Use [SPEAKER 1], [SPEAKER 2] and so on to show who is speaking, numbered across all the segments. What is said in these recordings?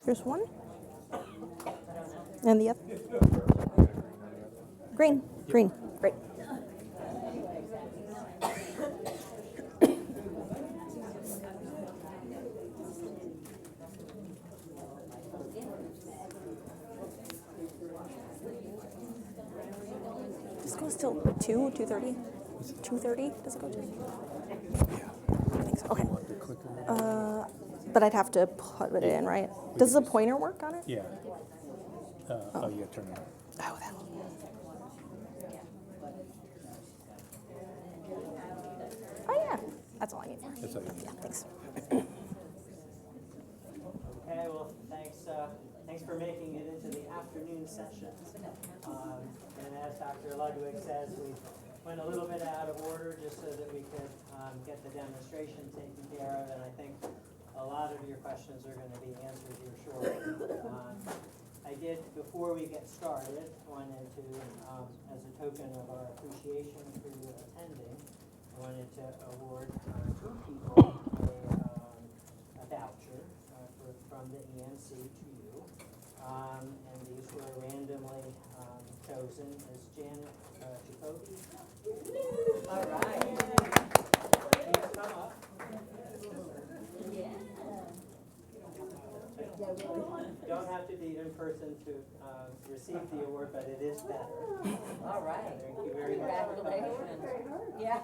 [SPEAKER 1] Here's one. And the other. Green. Green. Great. This goes till 2:30? 2:30? Does it go to?
[SPEAKER 2] Yeah.
[SPEAKER 1] I think so. Okay. But I'd have to put it in, right? Does the pointer work on it?
[SPEAKER 2] Yeah. Oh, you got to turn it on.
[SPEAKER 1] Oh, that one. Oh, yeah. That's all I need.
[SPEAKER 2] That's all you need.
[SPEAKER 1] Yeah, thanks.
[SPEAKER 3] Okay, well, thanks for making it into the afternoon sessions. And as Dr. Ludwig says, we went a little bit out of order just so that we could get the demonstration taken care of, and I think a lot of your questions are going to be answered here shortly. I did, before we get started, wanted to, as a token of our appreciation for you attending, I wanted to award two people a voucher from the EMC to you. And these were randomly chosen as Janet Jacoby. All right. Please come up. Don't have to be in person to receive the award, but it is better.
[SPEAKER 4] All right.
[SPEAKER 3] Thank you very much.
[SPEAKER 4] Congratulations. Yeah.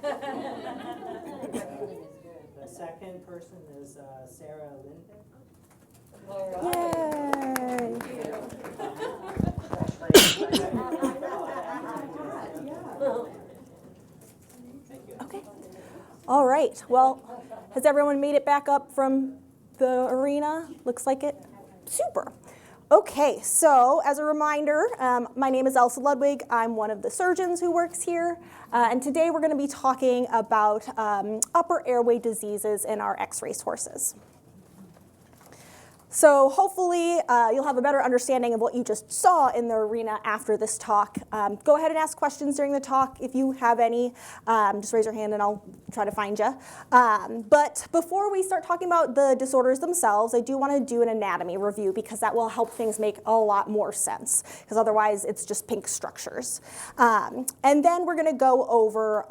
[SPEAKER 3] The second person is Sarah Linden.
[SPEAKER 4] All right.
[SPEAKER 1] Okay. All right. Well, has everyone made it back up from the arena? Looks like it. Super. Okay, so as a reminder, my name is Elsa Ludwig. I'm one of the surgeons who works here. And today we're going to be talking about upper airway diseases in our X-race horses. So hopefully you'll have a better understanding of what you just saw in the arena after this talk. Go ahead and ask questions during the talk if you have any. Just raise your hand and I'll try to find you. But before we start talking about the disorders themselves, I do want to do an anatomy review because that will help things make a lot more sense, because otherwise it's just pink structures. And then we're going to go over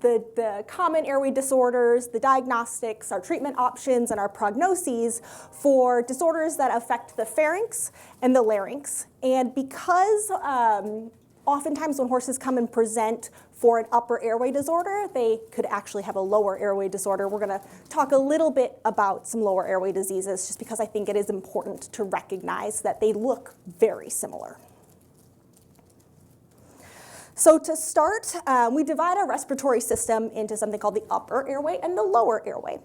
[SPEAKER 1] the common airway disorders, the diagnostics, our treatment options, and our prognoses for disorders that affect the pharynx and the larynx. And because oftentimes when horses come and present for an upper airway disorder, they could actually have a lower airway disorder. We're going to talk a little bit about some lower airway diseases just because I think it is important to recognize that they look very similar. So to start, we divide our respiratory system into something called the upper airway and the lower airway.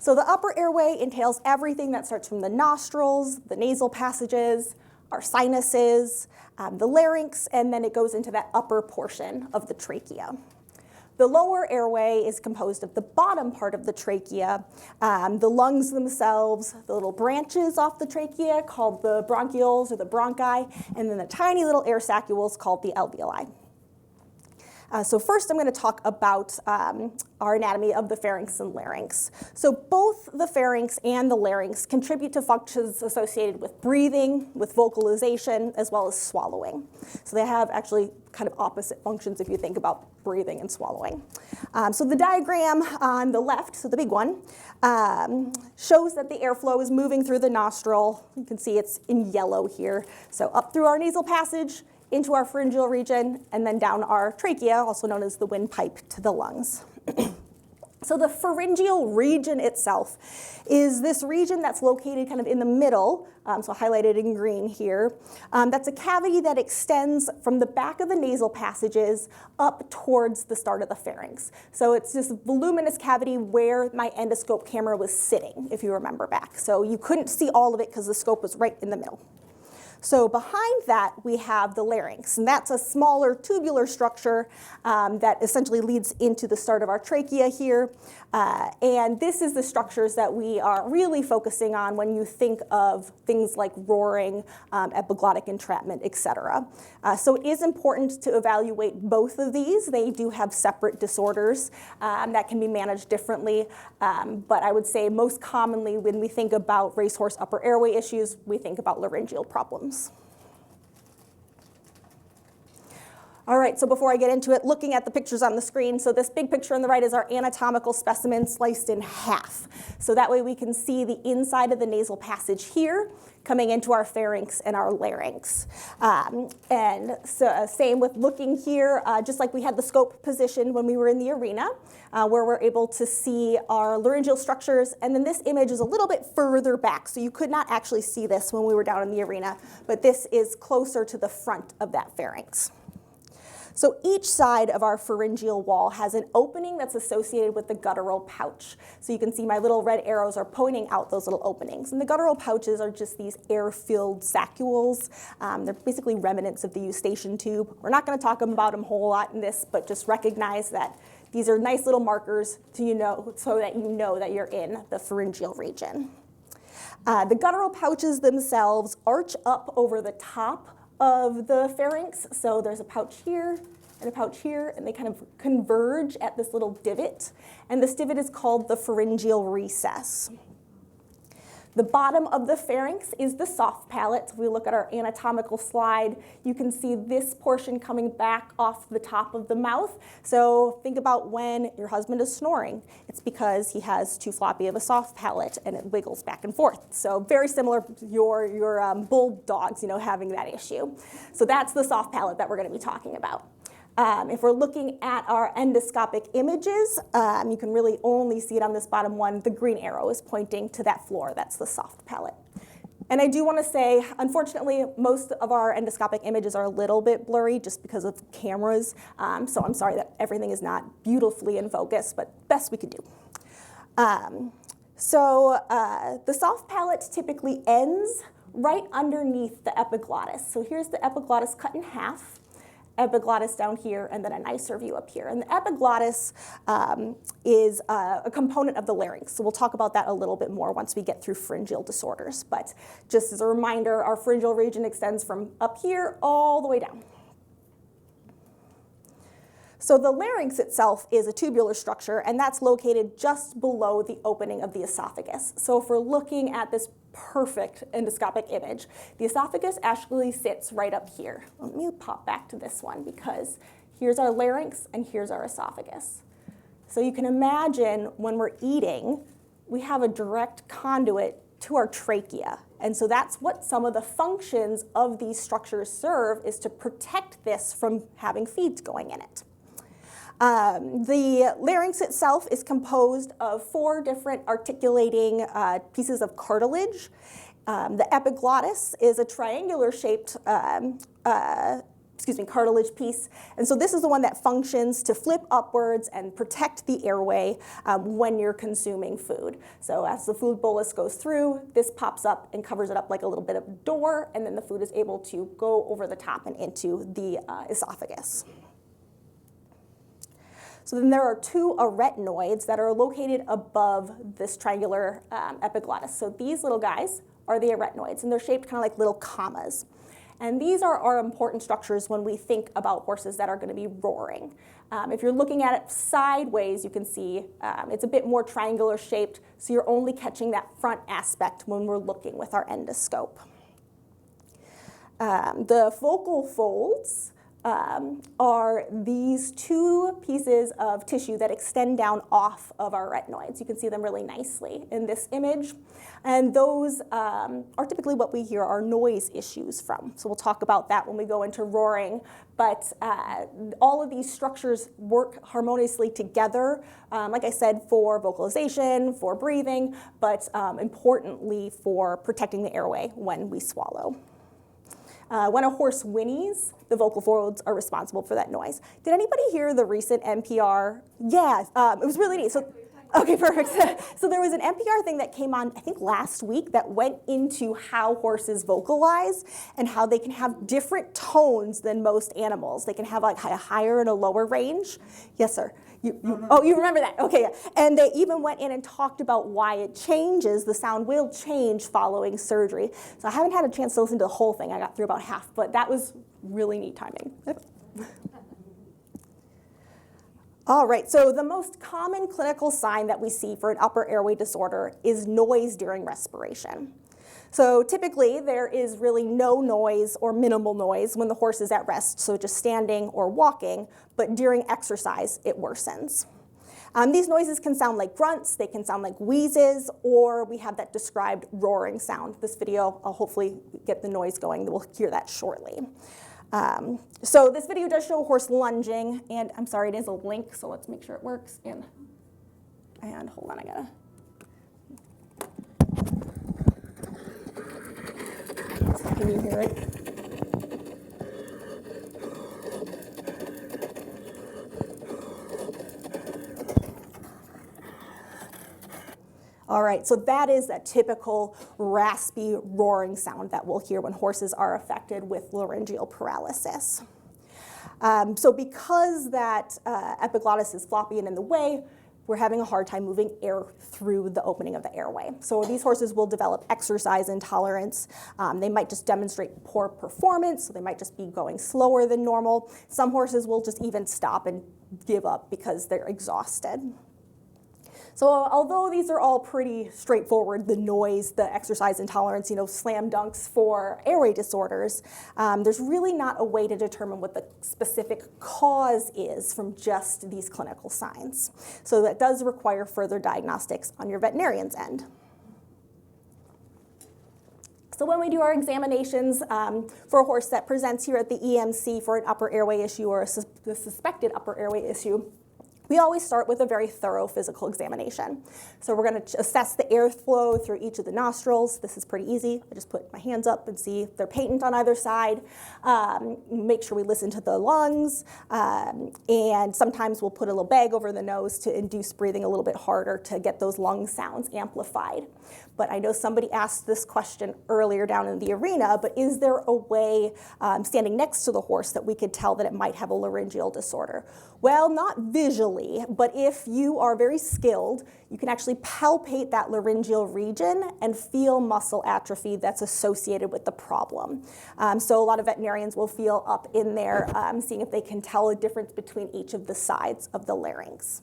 [SPEAKER 1] So the upper airway entails everything that starts from the nostrils, the nasal passages, our sinuses, the larynx, and then it goes into that upper portion of the trachea. The lower airway is composed of the bottom part of the trachea, the lungs themselves, the little branches off the trachea called the bronchioles or the bronchi, and then the tiny little air sacules called the alveoli. So first I'm going to talk about our anatomy of the pharynx and larynx. So both the pharynx and the larynx contribute to functions associated with breathing, with vocalization, as well as swallowing. So they have actually kind of opposite functions if you think about breathing and swallowing. So the diagram on the left, so the big one, shows that the airflow is moving through the nostril. You can see it's in yellow here. So up through our nasal passage, into our pharyngeal region, and then down our trachea, also known as the windpipe, to the lungs. So the pharyngeal region itself is this region that's located kind of in the middle, so highlighted in green here. That's a cavity that extends from the back of the nasal passages up towards the start of the pharynx. So it's this voluminous cavity where my endoscope camera was sitting, if you remember back. So you couldn't see all of it because the scope was right in the middle. So behind that, we have the larynx, and that's a smaller tubular structure that essentially leads into the start of our trachea here. And this is the structures that we are really focusing on when you think of things like roaring, epiglottic entrapment, etc. So it is important to evaluate both of these. They do have separate disorders that can be managed differently. But I would say most commonly when we think about racehorse upper airway issues, we think about laryngeal problems. All right, so before I get into it, looking at the pictures on the screen, so this big picture on the right is our anatomical specimen sliced in half. So that way we can see the inside of the nasal passage here coming into our pharynx and our larynx. And so same with looking here, just like we had the scope position when we were in the arena, where we're able to see our laryngeal structures. And then this image is a little bit further back, so you could not actually see this when we were down in the arena, but this is closer to the front of that pharynx. So each side of our pharyngeal wall has an opening that's associated with the guttural pouch. So you can see my little red arrows are pointing out those little openings. And the guttural pouches are just these air-filled sacules. They're basically remnants of the eustachian tube. We're not going to talk about them a whole lot in this, but just recognize that these are nice little markers to so that you know that you're in the pharyngeal region. The guttural pouches themselves arch up over the top of the pharynx. So there's a pouch here and a pouch here, and they kind of converge at this little divot. And this divot is called the pharyngeal recess. The bottom of the pharynx is the soft palate. If we look at our anatomical slide, you can see this portion coming back off the top of the mouth. So think about when your husband is snoring. It's because he has too floppy of a soft palate and it wiggles back and forth. So very similar to your bulldogs, having that issue. So that's the soft palate that we're going to be talking about. If we're looking at our endoscopic images, you can really only see it on this bottom one. The green arrow is pointing to that floor. That's the soft palate. And I do want to say, unfortunately, most of our endoscopic images are a little bit blurry just because of cameras. So I'm sorry that everything is not beautifully in focus, but best we could do. The soft palate typically ends right underneath the epiglottis. So here's the epiglottis cut in half. Epiglottis down here, and then a nicer view up here. And the epiglottis is a component of the larynx. So we'll talk about that a little bit more once we get through pharyngeal disorders. But just as a reminder, our pharyngeal region extends from up here all the way down. So the larynx itself is a tubular structure, and that's located just below the opening of the esophagus. So if we're looking at this perfect endoscopic image, the esophagus actually sits right up here. Let me pop back to this one because here's our larynx and here's our esophagus. So you can imagine when we're eating, we have a direct conduit to our trachea. And so that's what some of the functions of these structures serve, is to protect this from having feeds going in it. The larynx itself is composed of 4 different articulating pieces of cartilage. The epiglottis is a triangular shaped cartilage piece. And so this is the one that functions to flip upwards and protect the airway when you're consuming food. So as the food bolus goes through, this pops up and covers it up like a little bit of a door, and then the food is able to go over the top and into the esophagus. So then there are 2 arytenoids that are located above this triangular epiglottis. So these little guys are the arytenoids, and they're shaped kind of like little commas. And these are our important structures when we think about horses that are going to be roaring. If you're looking at it sideways, you can see it's a bit more triangular shaped, so you're only catching that front aspect when we're looking with our endoscope. The vocal folds are these 2 pieces of tissue that extend down off of our arytenoids. You can see them really nicely in this image. And those are typically what we hear our noise issues from. So we'll talk about that when we go into roaring. But all of these structures work harmoniously together, like I said, for vocalization, for breathing, but importantly for protecting the airway when we swallow. When a horse whinnies, the vocal folds are responsible for that noise. Did anybody hear the recent NPR? Yeah, it was really neat. So Okay, perfect. So there was an NPR thing that came on, I think last week, that went into how horses vocalize and how they can have different tones than most animals. They can have like a higher and a lower range. Yes, sir. Oh, you remember that? Okay, yeah. And they even went in and talked about why it changes. The sound will change following surgery. So I haven't had a chance to listen to the whole thing. I got through about half, but that was really neat timing. All right, so the most common clinical sign that we see for an upper airway disorder is noise during respiration. So typically there is really no noise or minimal noise when the horse is at rest, so just standing or walking, but during exercise it worsens. These noises can sound like grunts, they can sound like wheezes, or we have that described roaring sound. This video, I'll hopefully get the noise going, we'll hear that shortly. So this video does show a horse lunging, and I'm sorry, it is a link, so let's make sure it works. And hold on, I gotta. Can you hear it? All right, so that is that typical raspy roaring sound that we'll hear when horses are affected with laryngeal paralysis. So because that epiglottis is floppy and in the way, we're having a hard time moving air through the opening of the airway. So these horses will develop exercise intolerance. They might just demonstrate poor performance, so they might just be going slower than normal. Some horses will just even stop and give up because they're exhausted. So although these are all pretty straightforward, the noise, the exercise intolerance, slam dunks for airway disorders, there's really not a way to determine what the specific cause is from just these clinical signs. So that does require further diagnostics on your veterinarian's end. So when we do our examinations for a horse that presents here at the EMC for an upper airway issue or a suspected upper airway issue, we always start with a very thorough physical examination. So we're going to assess the airflow through each of the nostrils. This is pretty easy. I just put my hands up and see if they're patent on either side. Make sure we listen to the lungs. And sometimes we'll put a little bag over the nose to induce breathing a little bit harder to get those lung sounds amplified. But I know somebody asked this question earlier down in the arena, but is there a way standing next to the horse that we could tell that it might have a laryngeal disorder? Well, not visually, but if you are very skilled, you can actually palpate that laryngeal region and feel muscle atrophy that's associated with the problem. So a lot of veterinarians will feel up in there, seeing if they can tell a difference between each of the sides of the larynx.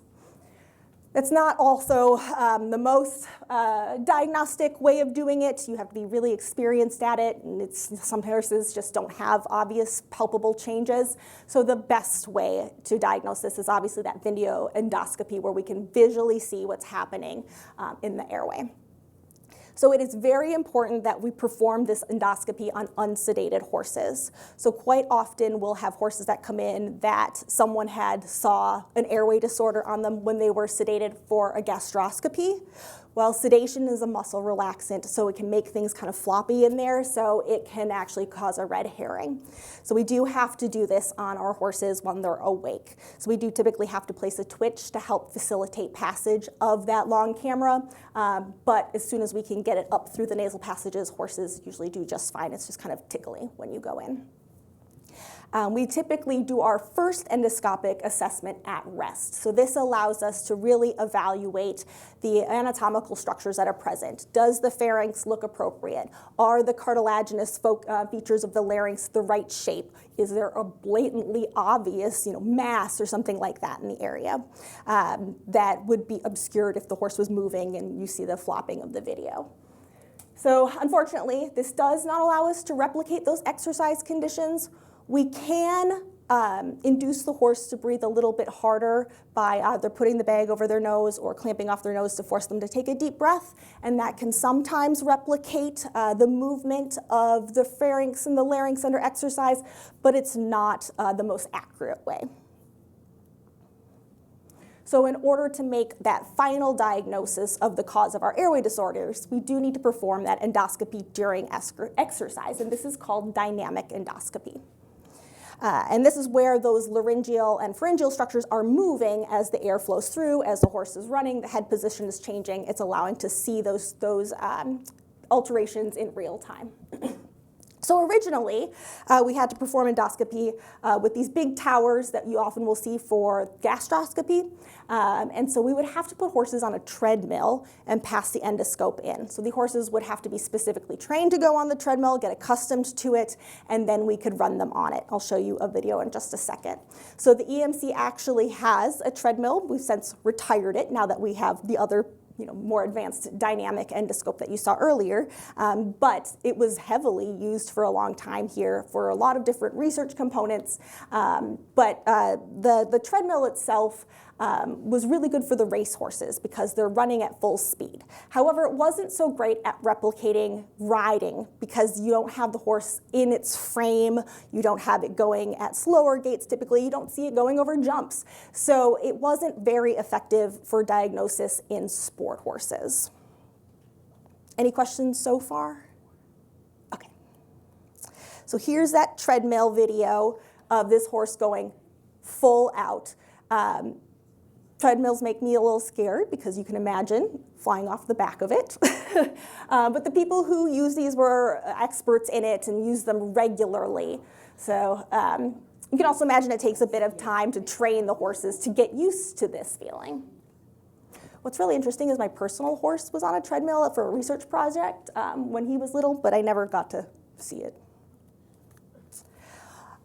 [SPEAKER 1] It's not also the most diagnostic way of doing it. You have to be really experienced at it, and some horses just don't have obvious palpable changes. So the best way to diagnose this is obviously that video endoscopy where we can visually see what's happening in the airway. So it is very important that we perform this endoscopy on unsedated horses. So quite often we'll have horses that come in that someone saw an airway disorder on them when they were sedated for a gastroscopy. Well, sedation is a muscle relaxant, so it can make things kind of floppy in there, so it can actually cause a red herring. So we do have to do this on our horses when they're awake. So we do typically have to place a twitch to help facilitate passage of that long camera, but as soon as we can get it up through the nasal passages, horses usually do just fine. It's just kind of tickly when you go in. We typically do our first endoscopic assessment at rest. So this allows us to really evaluate the anatomical structures that are present. Does the pharynx look appropriate? Are the cartilaginous features of the larynx the right shape? Is there a blatantly obvious mass or something like that in the area that would be obscured if the horse was moving and you see the flopping of the video? So unfortunately, this does not allow us to replicate those exercise conditions. We can induce the horse to breathe a little bit harder by either putting the bag over their nose or clamping off their nose to force them to take a deep breath, and that can sometimes replicate the movement of the pharynx and the larynx under exercise, but it's not the most accurate way. So in order to make that final diagnosis of the cause of our airway disorders, we do need to perform that endoscopy during exercise, and this is called dynamic endoscopy. And this is where those laryngeal and pharyngeal structures are moving as the air flows through, as the horse is running, the head position is changing. It's allowing to see those alterations in real time. So originally, we had to perform endoscopy with these big towers that you often will see for gastroscopy. And so we would have to put horses on a treadmill and pass the endoscope in. So the horses would have to be specifically trained to go on the treadmill, get accustomed to it, and then we could run them on it. I'll show you a video in just a second. So the EMC actually has a treadmill. We've since retired it now that we have the other more advanced dynamic endoscope that you saw earlier, but it was heavily used for a long time here for a lot of different research components. But the treadmill itself was really good for the race horses because they're running at full speed. However, it wasn't so great at replicating riding because you don't have the horse in its frame, you don't have it going at slower gaits typically, you don't see it going over jumps. So it wasn't very effective for diagnosis in sport horses. Any questions so far? Okay. So here's that treadmill video of this horse going full out. Treadmills make me a little scared because you can imagine flying off the back of it. But the people who use these were experts in it and use them regularly. So you can also imagine it takes a bit of time to train the horses to get used to this feeling. What's really interesting is my personal horse was on a treadmill for a research project when he was little, but I never got to see it.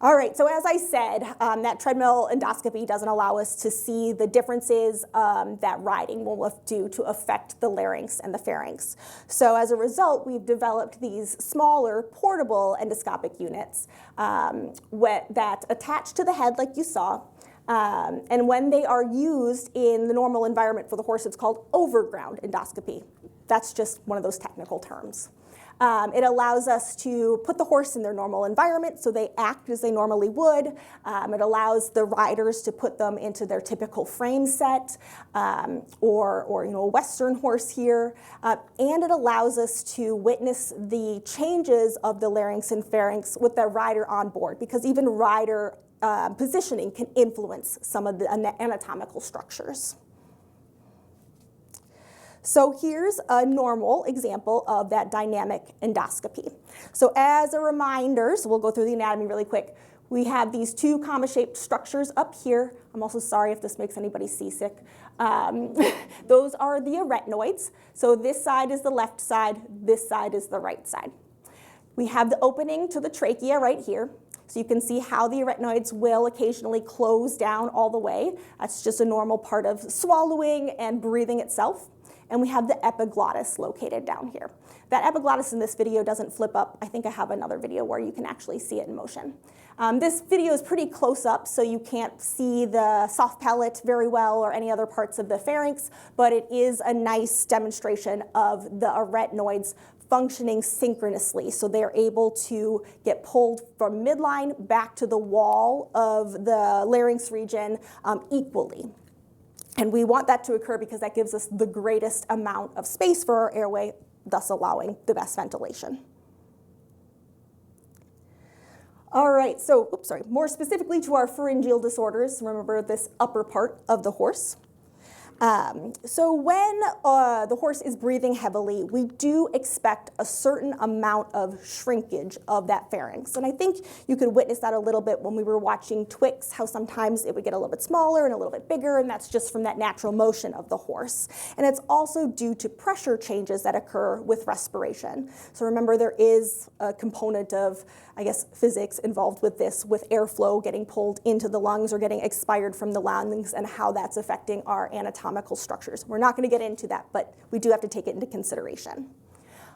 [SPEAKER 1] All right, so as I said, that treadmill endoscopy doesn't allow us to see the differences that riding will do to affect the larynx and the pharynx. So as a result, we've developed these smaller portable endoscopic units that attach to the head like you saw. And when they are used in the normal environment for the horse, it's called overground endoscopy. That's just one of those technical terms. It allows us to put the horse in their normal environment so they act as they normally would. It allows the riders to put them into their typical frame set or a Western horse here. And it allows us to witness the changes of the larynx and pharynx with the rider on board because even rider positioning can influence some of the anatomical structures. So here's a normal example of that dynamic endoscopy. So as a reminder, so we'll go through the anatomy really quick. We have these two comma-shaped structures up here. I'm also sorry if this makes anybody seasick. Those are the arytenoids. So this side is the left side, this side is the right side. We have the opening to the trachea right here. So you can see how the arytenoids will occasionally close down all the way. That's just a normal part of swallowing and breathing itself. And we have the epiglottis located down here. That epiglottis in this video doesn't flip up. I think I have another video where you can actually see it in motion. This video is pretty close up, so you can't see the soft palate very well or any other parts of the pharynx, but it is a nice demonstration of the arytenoids functioning synchronously. So they're able to get pulled from midline back to the wall of the larynx region equally. And we want that to occur because that gives us the greatest amount of space for our airway, thus allowing the best ventilation. All right, so, more specifically to our pharyngeal disorders, remember this upper part of the horse. So when the horse is breathing heavily, we do expect a certain amount of shrinkage of that pharynx. And I think you could witness that a little bit when we were watching Twix, how sometimes it would get a little bit smaller and a little bit bigger, and that's just from that natural motion of the horse. And it's also due to pressure changes that occur with respiration. So remember, there is a component of, physics involved with this, with airflow getting pulled into the lungs or getting expired from the lungs and how that's affecting our anatomical structures. We're not going to get into that, but we do have to take it into consideration.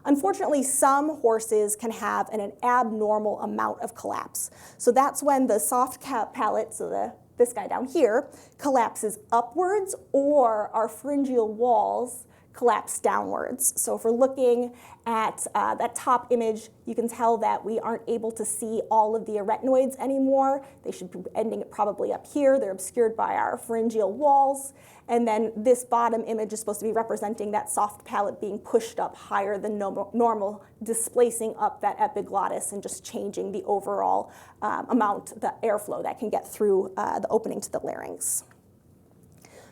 [SPEAKER 1] Unfortunately, some horses can have an abnormal amount of collapse. So that's when the soft palate, so this guy down here, collapses upwards, or our pharyngeal walls collapse downwards. So if we're looking at that top image, you can tell that we aren't able to see all of the arytenoids anymore. They should be ending probably up here. They're obscured by our pharyngeal walls. And then this bottom image is supposed to be representing that soft palate being pushed up higher than normal, displacing up that epiglottis and just changing the overall amount, the airflow that can get through the opening to the larynx.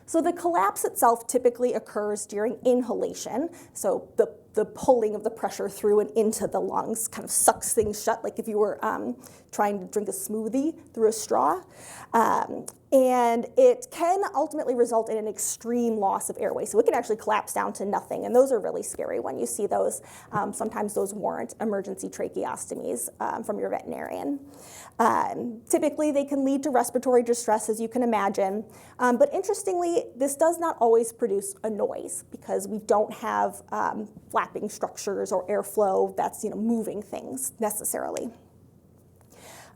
[SPEAKER 1] So the collapse itself typically occurs during inhalation. So the pulling of the pressure through and into the lungs kind of sucks things shut, like if you were trying to drink a smoothie through a straw. And it can ultimately result in an extreme loss of airway. So it can actually collapse down to nothing. And those are really scary when you see those. Sometimes those warrant emergency tracheostomies from your veterinarian. Typically, they can lead to respiratory distress, as you can imagine. But interestingly, this does not always produce a noise because we don't have flapping structures or airflow that's moving things necessarily.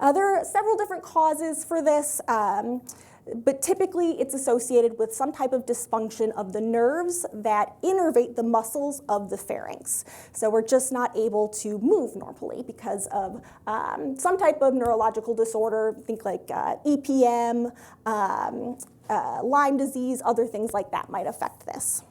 [SPEAKER 1] There are several different causes for this. But typically it's associated with some type of dysfunction of the nerves that innervate the muscles of the pharynx. So we're just not able to move normally because of some type of neurological disorder, think like EPM, Lyme disease, other things like that might affect this.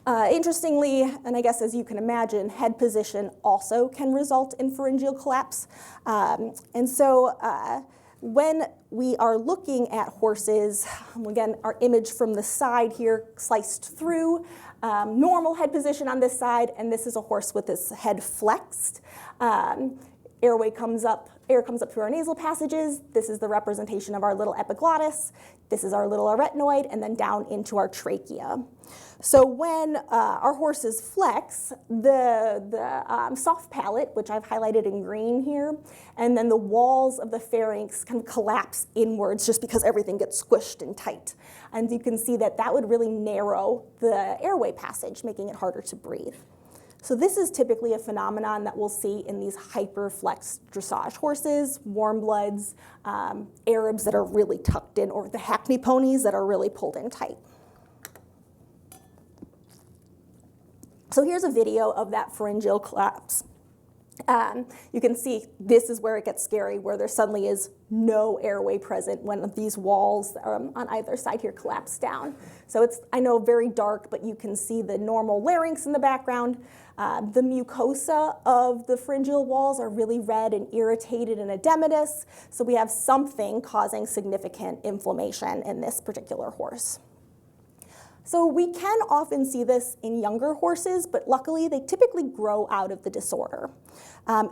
[SPEAKER 1] Interestingly, and I guess as you can imagine, head position also can result in pharyngeal collapse. And so when we are looking at horses, again, our image from the side here sliced through, normal head position on this side, and this is a horse with his head flexed. Air comes up through our nasal passages. This is the representation of our little epiglottis. This is our little arytenoid, and then down into our trachea. So when our horses flex, the soft palate, which I've highlighted in green here, and then the walls of the pharynx kind of collapse inwards just because everything gets squished and tight. And you can see that that would really narrow the airway passage, making it harder to breathe. So this is typically a phenomenon that we'll see in these hyperflexed dressage horses, warm bloods, Arabs that are really tucked in, or the Hackney ponies that are really pulled in tight. So here's a video of that pharyngeal collapse. You can see this is where it gets scary, where there suddenly is no airway present when these walls on either side here collapse down. So it's, I know, very dark, but you can see the normal larynx in the background. The mucosa of the pharyngeal walls are really red and irritated and edematous. So we have something causing significant inflammation in this particular horse. So we can often see this in younger horses, but luckily they typically grow out of the disorder.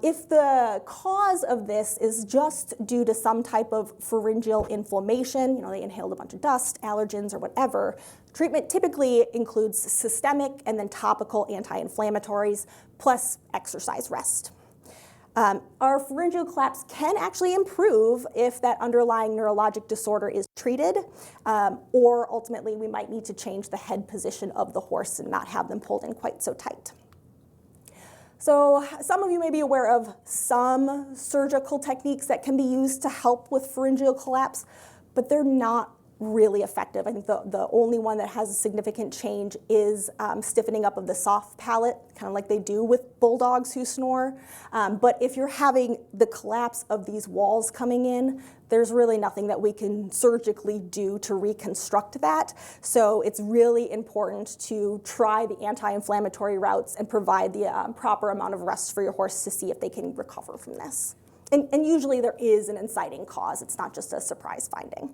[SPEAKER 1] If the cause of this is just due to some type of pharyngeal inflammation, they inhaled a bunch of dust, allergens, or whatever, treatment typically includes systemic and then topical anti-inflammatories, plus exercise rest. Our pharyngeal collapse can actually improve if that underlying neurologic disorder is treated, or ultimately we might need to change the head position of the horse and not have them pulled in quite so tight. So some of you may be aware of some surgical techniques that can be used to help with pharyngeal collapse, but they're not really effective. I think the only one that has a significant change is stiffening up of the soft palate, kind of like they do with bulldogs who snore. But if you're having the collapse of these walls coming in, there's really nothing that we can surgically do to reconstruct that. So it's really important to try the anti-inflammatory routes and provide the proper amount of rest for your horse to see if they can recover from this. And usually there is an inciting cause. It's not just a surprise finding.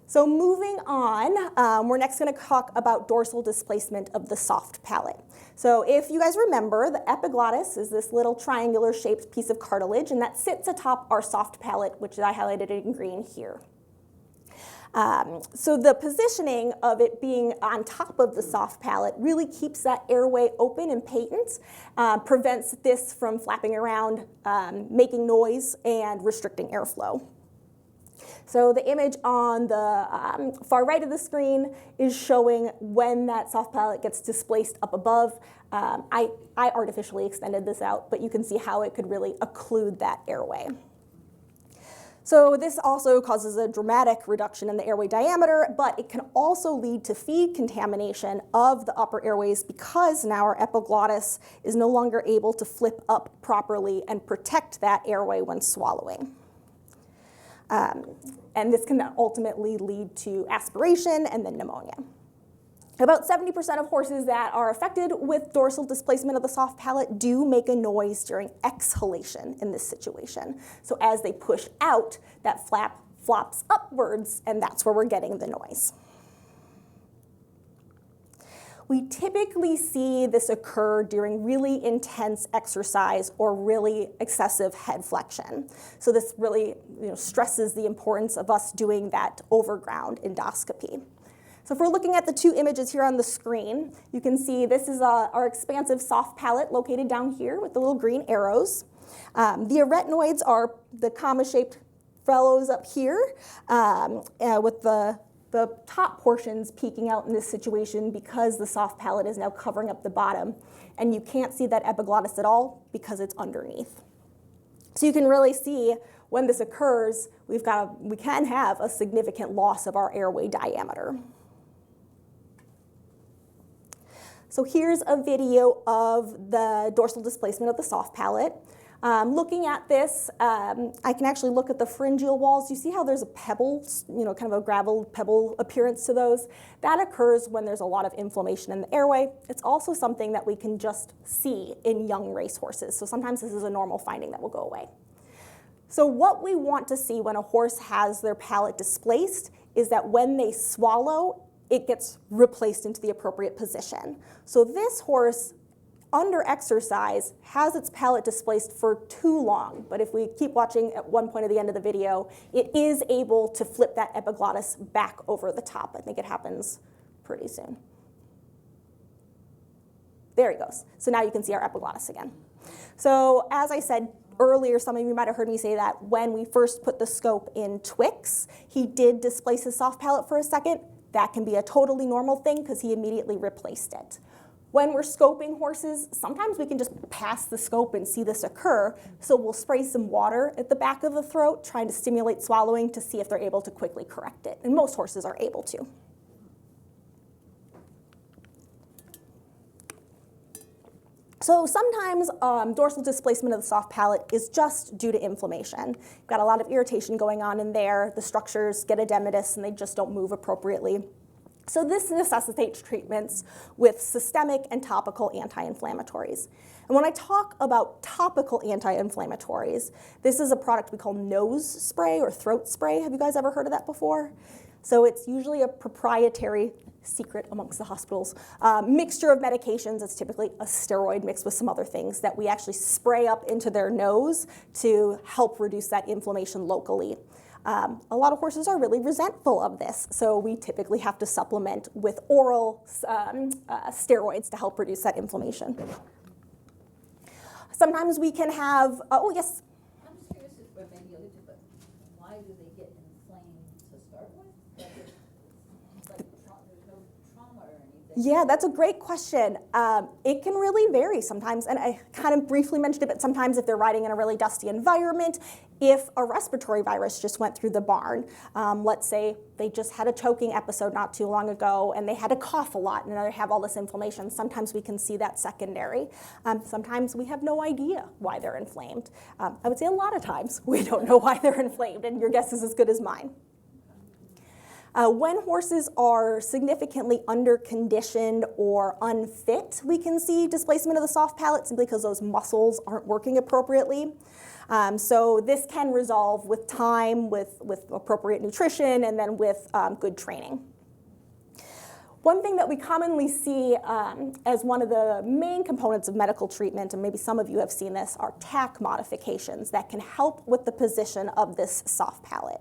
[SPEAKER 1] So moving on, we're next going to talk about dorsal displacement of the soft palate. So if you guys remember, the epiglottis is this little triangular shaped piece of cartilage, and that sits atop our soft palate, which I highlighted in green here. So the positioning of it being on top of the soft palate really keeps that airway open and patent, prevents this from flapping around, making noise, and restricting airflow. So the image on the far right of the screen is showing when that soft palate gets displaced up above. I artificially extended this out, but you can see how it could really occlude that airway. So this also causes a dramatic reduction in the airway diameter, but it can also lead to feed contamination of the upper airways because now our epiglottis is no longer able to flip up properly and protect that airway when swallowing. And this can ultimately lead to aspiration and then pneumonia. About 70% of horses that are affected with dorsal displacement of the soft palate do make a noise during exhalation in this situation. So as they push out, that flap flops upwards, and that's where we're getting the noise. We typically see this occur during really intense exercise or really excessive head flexion. So this really stresses the importance of us doing that overground endoscopy. So if we're looking at the two images here on the screen, you can see this is our expansive soft palate located down here with the little green arrows. The aretinoids are the comma-shaped fellows up here with the top portions peeking out in this situation because the soft palate is now covering up the bottom. And you can't see that epiglottis at all because it's underneath. So you can really see when this occurs, we can have a significant loss of our airway diameter. So here's a video of the dorsal displacement of the soft palate. Looking at this, I can actually look at the pharyngeal walls. You see how there's a pebble, kind of a gravel pebble appearance to those? That occurs when there's a lot of inflammation in the airway. It's also something that we can just see in young racehorses. So sometimes this is a normal finding that will go away. So what we want to see when a horse has their palate displaced is that when they swallow, it gets replaced into the appropriate position. So this horse, under exercise, has its palate displaced for too long. But if we keep watching at one point at the end of the video, it is able to flip that epiglottis back over the top. I think it happens pretty soon. There he goes. So now you can see our epiglottis again. So as I said earlier, some of you might have heard me say that when we first put the scope in Twix, he did displace his soft palate for a second. That can be a totally normal thing because he immediately replaced it. When we're scoping horses, sometimes we can just pass the scope and see this occur. So we'll spray some water at the back of the throat, trying to stimulate swallowing to see if they're able to quickly correct it. And most horses are able to. So sometimes dorsal displacement of the soft palate is just due to inflammation. You've got a lot of irritation going on in there. The structures get edematous and they just don't move appropriately. So this necessitates treatments with systemic and topical anti-inflammatories. And when I talk about topical anti-inflammatories, this is a product we call nose spray or throat spray. Have you guys ever heard of that before? So it's usually a proprietary secret amongst the hospitals mixture of medications. It's typically a steroid mixed with some other things that we actually spray up into their nose to help reduce that inflammation locally. A lot of horses are really resentful of this, so we typically have to supplement with oral steroids to help reduce that inflammation. Sometimes we can have, oh yes?
[SPEAKER 4] I'm just curious if we're maybe a little bit, but why do they get inflamed to start with? There's no trauma or anything.
[SPEAKER 1] Yeah, that's a great question. It can really vary sometimes, and I kind of briefly mentioned it, but sometimes if they're riding in a really dusty environment, if a respiratory virus just went through the barn, let's say they just had a choking episode not too long ago and they had to cough a lot and they have all this inflammation, sometimes we can see that secondary. Sometimes we have no idea why they're inflamed. I would say a lot of times we don't know why they're inflamed, and your guess is as good as mine. When horses are significantly underconditioned or unfit, we can see displacement of the soft palate simply because those muscles aren't working appropriately. So this can resolve with time, with appropriate nutrition, and then with good training. One thing that we commonly see as one of the main components of medical treatment, and maybe some of you have seen this, are tack modifications that can help with the position of this soft palate.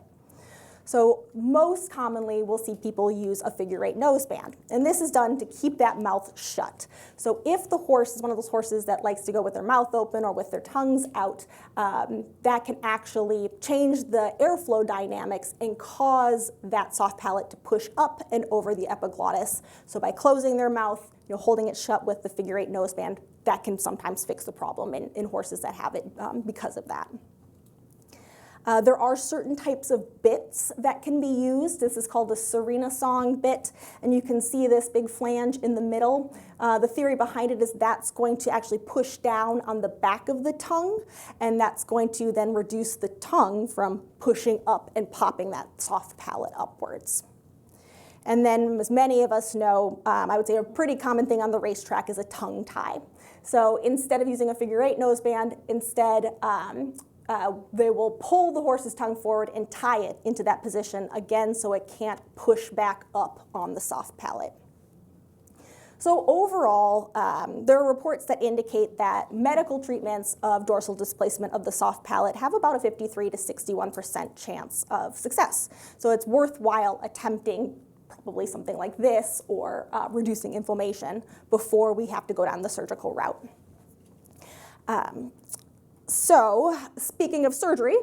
[SPEAKER 1] So most commonly, we'll see people use a figure-8 noseband. And this is done to keep that mouth shut. So if the horse is one of those horses that likes to go with their mouth open or with their tongues out, that can actually change the airflow dynamics and cause that soft palate to push up and over the epiglottis. So by closing their mouth, holding it shut with the figure-8 noseband, that can sometimes fix the problem in horses that have it because of that. There are certain types of bits that can be used. This is called a Serena song bit, and you can see this big flange in the middle. The theory behind it is that's going to actually push down on the back of the tongue, and that's going to then reduce the tongue from pushing up and popping that soft palate upwards. And then, as many of us know, I would say a pretty common thing on the racetrack is a tongue tie. So instead of using a figure 8 noseband, instead they will pull the horse's tongue forward and tie it into that position again so it can't push back up on the soft palate. So overall, there are reports that indicate that medical treatments of dorsal displacement of the soft palate have about a 53 to 61% chance of success. So it's worthwhile attempting probably something like this or reducing inflammation before we have to go down the surgical route. So speaking of surgery,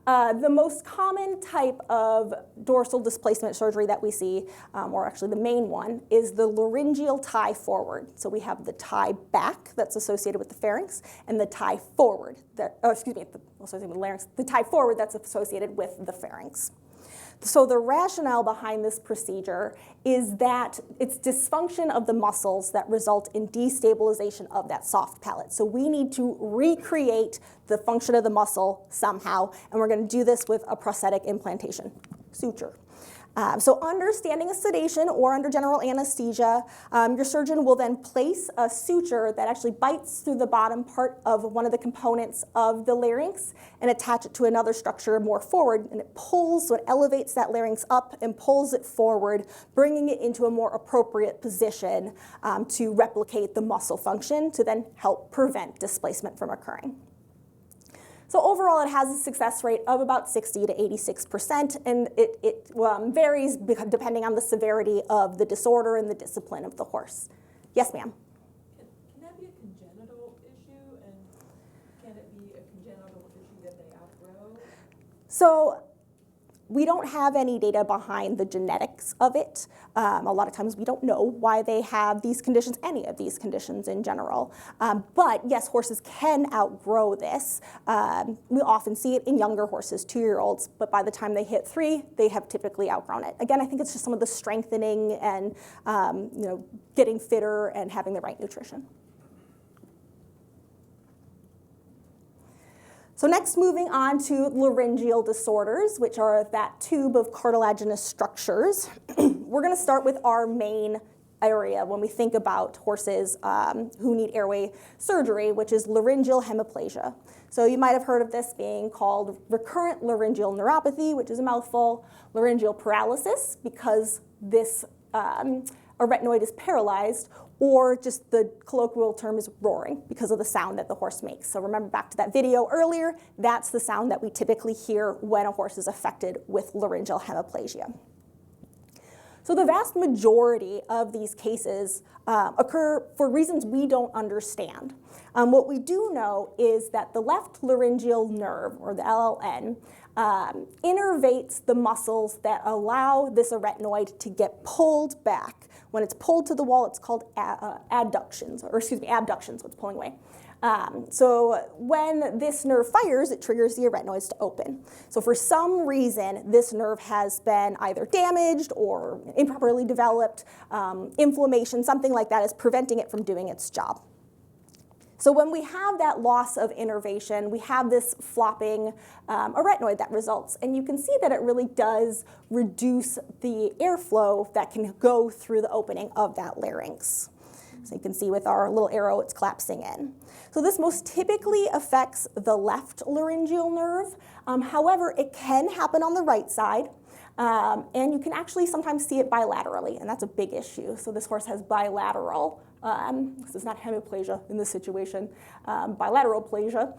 [SPEAKER 1] the most common type of dorsal displacement surgery that we see, or actually the main one, is the laryngeal tie forward. So we have the tie back that's associated with the pharynx, and the tie forward, associated with the larynx, the tie forward that's associated with the pharynx. So the rationale behind this procedure is that it's dysfunction of the muscles that result in destabilization of that soft palate. So we need to recreate the function of the muscle somehow, and we're going to do this with a prosthetic implantation suture. So understanding a sedation or under general anesthesia, your surgeon will then place a suture that actually bites through the bottom part of one of the components of the larynx and attach it to another structure more forward, and it pulls, so it elevates that larynx up and pulls it forward, bringing it into a more appropriate position to replicate the muscle function to then help prevent displacement from occurring. So overall, it has a success rate of about 60 to 86%, and it varies depending on the severity of the disorder and the discipline of the horse. Yes, ma'am?
[SPEAKER 5] Can that be a congenital issue, and can it be a congenital issue that they outgrow?
[SPEAKER 1] So we don't have any data behind the genetics of it. A lot of times we don't know why they have these conditions, any of these conditions in general. But yes, horses can outgrow this. We often see it in younger horses, 2-year-olds, but by the time they hit 3, they have typically outgrown it. Again, I think it's just some of the strengthening and getting fitter and having the right nutrition. So next, moving on to laryngeal disorders, which are that tube of cartilaginous structures. We're going to start with our main area when we think about horses who need airway surgery, which is laryngeal hemiplasia. So you might have heard of this being called recurrent laryngeal neuropathy, which is a mouthful, laryngeal paralysis, because this arytenoid is paralyzed, or just the colloquial term is roaring because of the sound that the horse makes. So remember back to that video earlier, that's the sound that we typically hear when a horse is affected with laryngeal hemiplasia. So the vast majority of these cases occur for reasons we don't understand. What we do know is that the left laryngeal nerve, or the LLN, innervates the muscles that allow this arytenoid to get pulled back. When it's pulled to the wall, it's called abductions, what's pulling away. So when this nerve fires, it triggers the arytenoids to open. So for some reason, this nerve has been either damaged or improperly developed, inflammation, something like that is preventing it from doing its job. So when we have that loss of innervation, we have this flopping arytenoid that results. And you can see that it really does reduce the airflow that can go through the opening of that larynx. So you can see with our little arrow, it's collapsing in. So this most typically affects the left laryngeal nerve. However, it can happen on the right side. And you can actually sometimes see it bilaterally, and that's a big issue. So this horse has bilateral, this is not hemiplasia in this situation, bilateral plasia.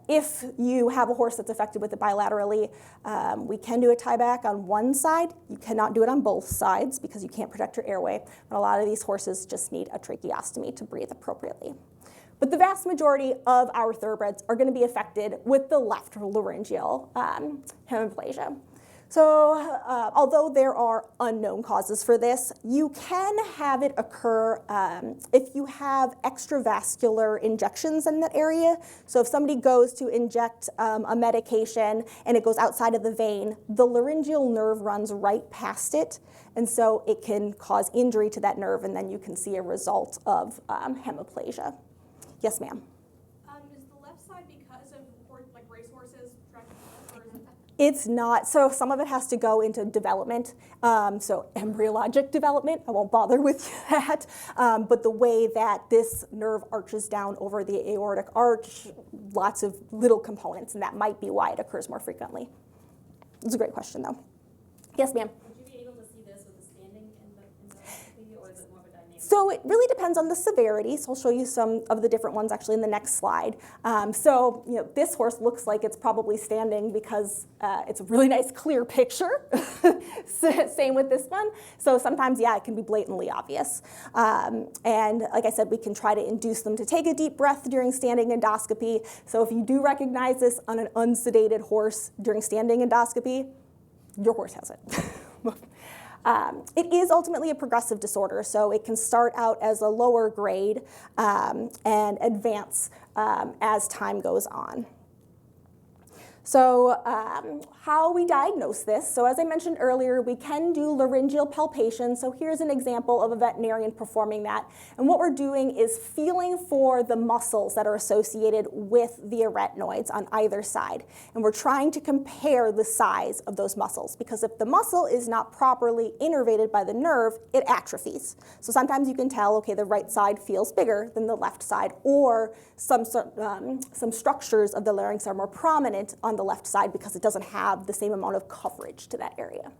[SPEAKER 1] If you have a horse that's affected with it bilaterally, we can do a tie back on one side. You cannot do it on both sides because you can't protect your airway. And a lot of these horses just need a tracheostomy to breathe appropriately. But the vast majority of our thoroughbreds are going to be affected with the left laryngeal hemiplasia. So although there are unknown causes for this, you can have it occur if you have extravascular injections in that area. So if somebody goes to inject a medication and it goes outside of the vein, the laryngeal nerve runs right past it, and so it can cause injury to that nerve, and then you can see a result of hemiplegia. Yes, ma'am?
[SPEAKER 6] Is the left side because of like racehorses, track, or is it?
[SPEAKER 1] It's not. So some of it has to go into development, so embryologic development. I won't bother with that. But the way that this nerve arches down over the aortic arch, lots of little components, and that might be why it occurs more frequently. It's a great question, though. Yes, ma'am?
[SPEAKER 7] Would you be able to see this with the standing endoscopy, or is it more of a dynamic?
[SPEAKER 1] So it really depends on the severity. So I'll show you some of the different ones actually in the next slide. So this horse looks like it's probably standing because it's a really nice clear picture. Same with this one. So sometimes, yeah, it can be blatantly obvious. And like I said, we can try to induce them to take a deep breath during standing endoscopy. So if you do recognize this on an unsedated horse during standing endoscopy, your horse has it. It is ultimately a progressive disorder, so it can start out as a lower grade and advance as time goes on. So how we diagnose this, so as I mentioned earlier, we can do laryngeal palpation. So here's an example of a veterinarian performing that. And what we're doing is feeling for the muscles that are associated with the arytenoids on either side. And we're trying to compare the size of those muscles, because if the muscle is not properly innervated by the nerve, it atrophies. So sometimes you can tell, okay, the right side feels bigger than the left side, or some structures of the larynx are more prominent on the left side because it doesn't have the same amount of coverage to that area.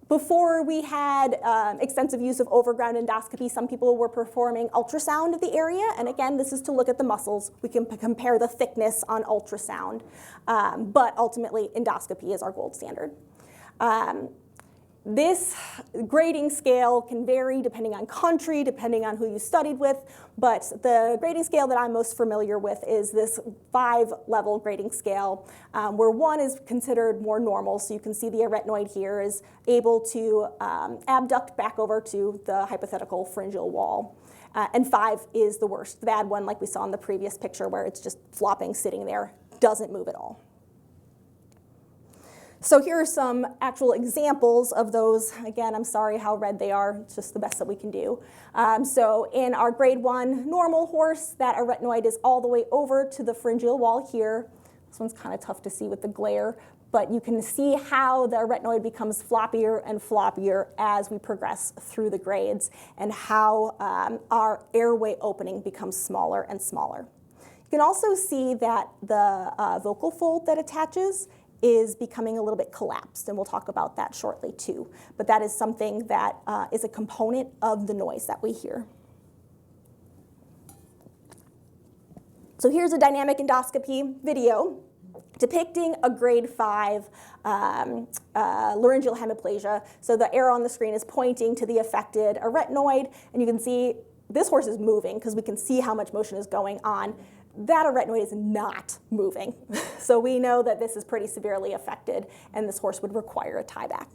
[SPEAKER 1] Before we had extensive use of overground endoscopy, some people were performing ultrasound of the area, and again, this is to look at the muscles. We can compare the thickness on ultrasound, but ultimately endoscopy is our gold standard. This grading scale can vary depending on country, depending on who you studied with, but the grading scale that I'm most familiar with is this 5-level grading scale, where 1 is considered more normal. So you can see the arytenoid here is able to abduct back over to the hypothetical pharyngeal wall. And 5 is the worst, the bad one, like we saw in the previous picture, where it's just flopping, sitting there, doesn't move at all. So here are some actual examples of those. Again, I'm sorry how red they are. It's just the best that we can do. So in our grade 1 normal horse, that arytenoid is all the way over to the pharyngeal wall here. This one's kind of tough to see with the glare, but you can see how the arytenoid becomes floppier and floppier as we progress through the grades, and how our airway opening becomes smaller and smaller. You can also see that the vocal fold that attaches is becoming a little bit collapsed, and we'll talk about that shortly too. But that is something that is a component of the noise that we hear. So here's a dynamic endoscopy video depicting a grade 5 laryngeal hemiplegia. So the arrow on the screen is pointing to the affected arytenoid, and you can see this horse is moving because we can see how much motion is going on. That arytenoid is not moving. So we know that this is pretty severely affected, and this horse would require a tieback.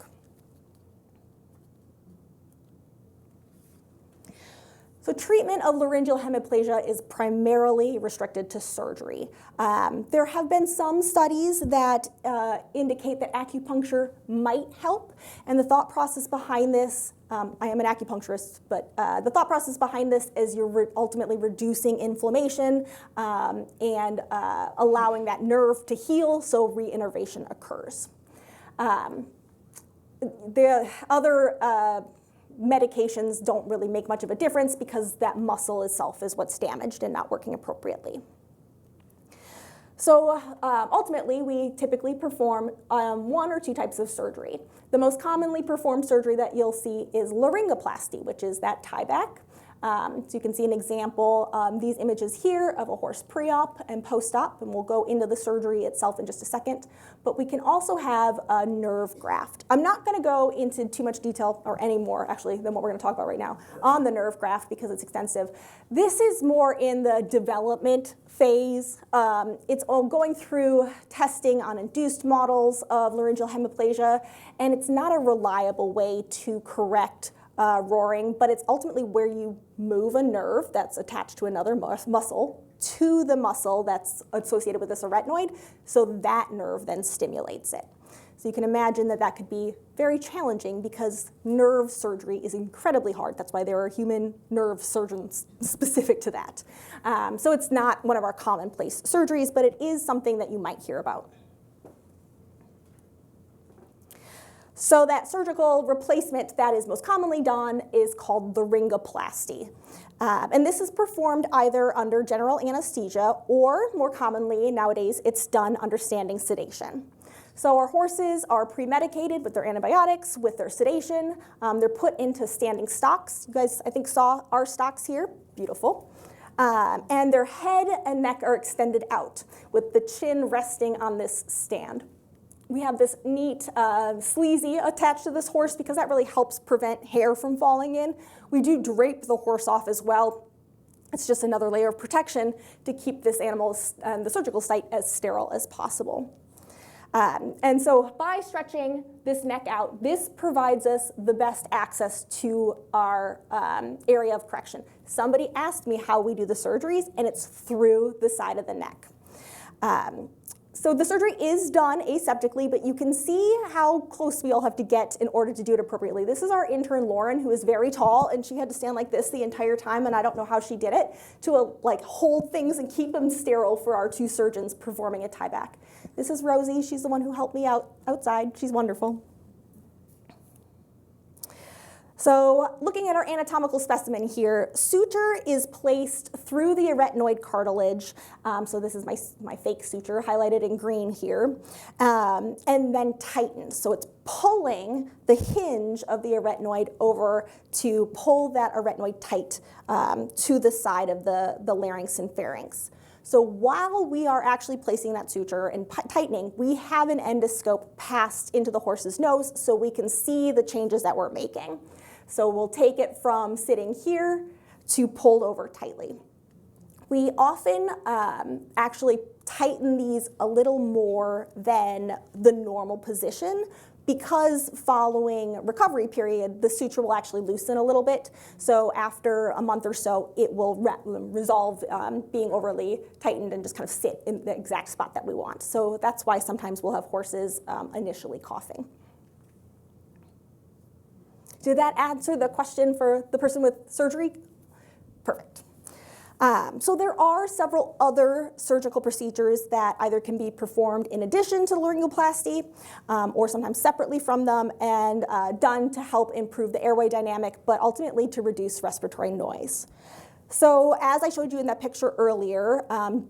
[SPEAKER 1] So treatment of laryngeal hemiplegia is primarily restricted to surgery. There have been some studies that indicate that acupuncture might help, and the thought process behind this, I am an acupuncturist, but the thought process behind this is you're ultimately reducing inflammation and allowing that nerve to heal so reinnervation occurs. The other medications don't really make much of a difference because that muscle itself is what's damaged and not working appropriately. So ultimately, we typically perform 1 or 2 types of surgery. The most commonly performed surgery that you'll see is laryngoplasty, which is that tieback. So you can see an example, these images here of a horse pre-op and post-op, and we'll go into the surgery itself in just a second. But we can also have a nerve graft. I'm not going to go into too much detail, or any more actually, than what we're going to talk about right now on the nerve graft because it's extensive. This is more in the development phase. It's all going through testing on induced models of laryngeal hemiplasia, and it's not a reliable way to correct roaring, but it's ultimately where you move a nerve that's attached to another muscle to the muscle that's associated with this arytenoid, so that nerve then stimulates it. So you can imagine that that could be very challenging because nerve surgery is incredibly hard. That's why there are human nerve surgeons specific to that. So it's not one of our commonplace surgeries, but it is something that you might hear about. So that surgical replacement that is most commonly done is called laryngoplasty. And this is performed either under general anesthesia or, more commonly nowadays, it's done under standing sedation. So our horses are pre-medicated with their antibiotics, with their sedation. They're put into standing stocks. You guys, I think, saw our stocks here. Beautiful. And their head and neck are extended out with the chin resting on this stand. We have this neat sleazy attached to this horse because that really helps prevent hair from falling in. We do drape the horse off as well. It's just another layer of protection to keep this animal's the surgical site as sterile as possible. And so by stretching this neck out, this provides us the best access to our area of correction. Somebody asked me how we do the surgeries, and it's through the side of the neck. So the surgery is done aseptically, but you can see how close we all have to get in order to do it appropriately. This is our intern, Lauren, who is very tall, and she had to stand like this the entire time, and I don't know how she did it, to hold things and keep them sterile for our two surgeons performing a tieback. This is Rosie. She's the one who helped me outside. She's wonderful. So looking at our anatomical specimen here, suture is placed through the arytenoid cartilage. So this is my fake suture highlighted in green here, and then tightened. So it's pulling the hinge of the arytenoid over to pull that arytenoid tight to the side of the larynx and pharynx. So while we are actually placing that suture and tightening, we have an endoscope passed into the horse's nose so we can see the changes that we're making. So we'll take it from sitting here to pulled over tightly. We often actually tighten these a little more than the normal position because following recovery period, the suture will actually loosen a little bit. So after a month or so, it will resolve being overly tightened and just kind of sit in the exact spot that we want. So that's why sometimes we'll have horses initially coughing. Did that answer the question for the person with surgery? Perfect. So there are several other surgical procedures that either can be performed in addition to laryngoplasty or sometimes separately from them and done to help improve the airway dynamic, but ultimately to reduce respiratory noise. So as I showed you in that picture earlier,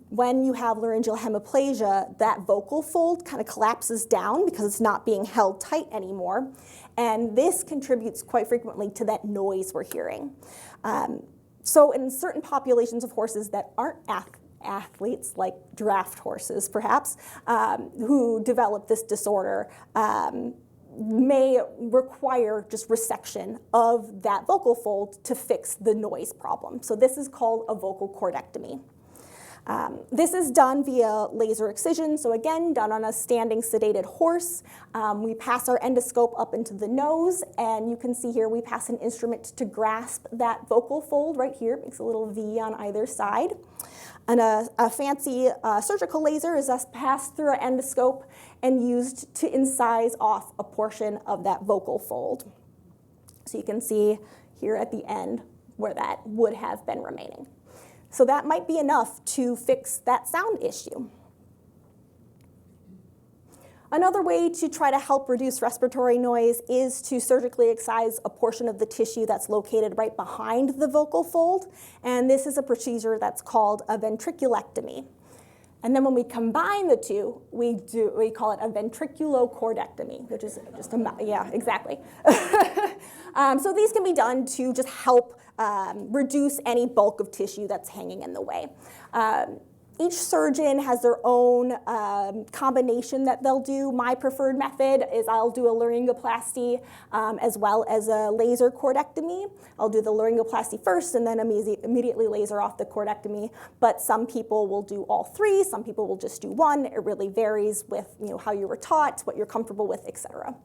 [SPEAKER 1] when you have laryngeal hemiplasia, that vocal fold kind of collapses down because it's not being held tight anymore. And this contributes quite frequently to that noise we're hearing. So in certain populations of horses that aren't athletes, like draft horses perhaps, who develop this disorder, may require just resection of that vocal fold to fix the noise problem. So this is called a vocal chordectomy. This is done via laser excision, so again, done on a standing sedated horse. We pass our endoscope up into the nose, and you can see here we pass an instrument to grasp that vocal fold right here. It makes a little V on either side. And a fancy surgical laser is thus passed through our endoscope and used to incise off a portion of that vocal fold. So you can see here at the end where that would have been remaining. So that might be enough to fix that sound issue. Another way to try to help reduce respiratory noise is to surgically excise a portion of the tissue that's located right behind the vocal fold. And this is a procedure that's called a ventriculectomy. And then when we combine the two, we call it a ventriculochordectomy, which is just yeah, exactly. So these can be done to just help reduce any bulk of tissue that's hanging in the way. Each surgeon has their own combination that they'll do. My preferred method is I'll do a laryngoplasty as well as a laser cordectomy. I'll do the laryngoplasty first and then immediately laser off the cordectomy. But some people will do all three. Some people will just do one. It really varies with how you were taught, what you're comfortable with, etc.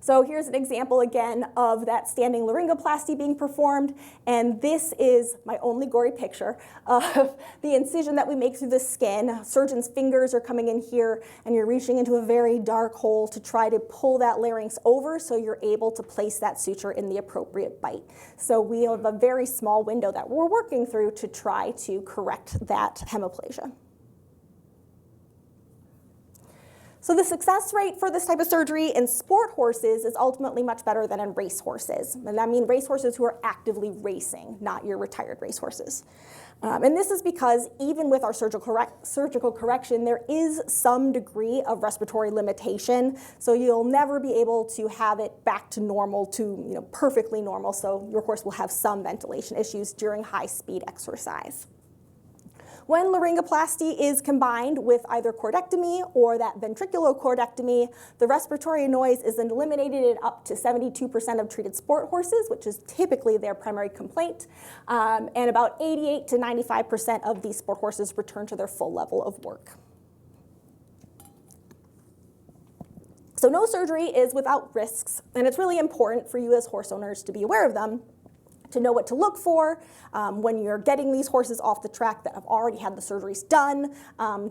[SPEAKER 1] So here's an example again of that standing laryngoplasty being performed, and this is my only gory picture of the incision that we make through the skin. Surgeon's fingers are coming in here, and you're reaching into a very dark hole to try to pull that larynx over so you're able to place that suture in the appropriate bite. So we have a very small window that we're working through to try to correct that hemiplasia. So the success rate for this type of surgery in sport horses is ultimately much better than in race horses. And I mean race horses who are actively racing, not your retired race horses. And this is because even with our surgical correction, there is some degree of respiratory limitation. So you'll never be able to have it back to normal, to perfectly normal. So your horse will have some ventilation issues during high-speed exercise. When laryngoplasty is combined with either cordectomy or that ventriculocordectomy, the respiratory noise is eliminated in up to 72% of treated sport horses, which is typically their primary complaint, and about 88 to 95% of these sport horses return to their full level of work. So no surgery is without risks, and it's really important for you as horse owners to be aware of them, to know what to look for when you're getting these horses off the track that have already had the surgeries done,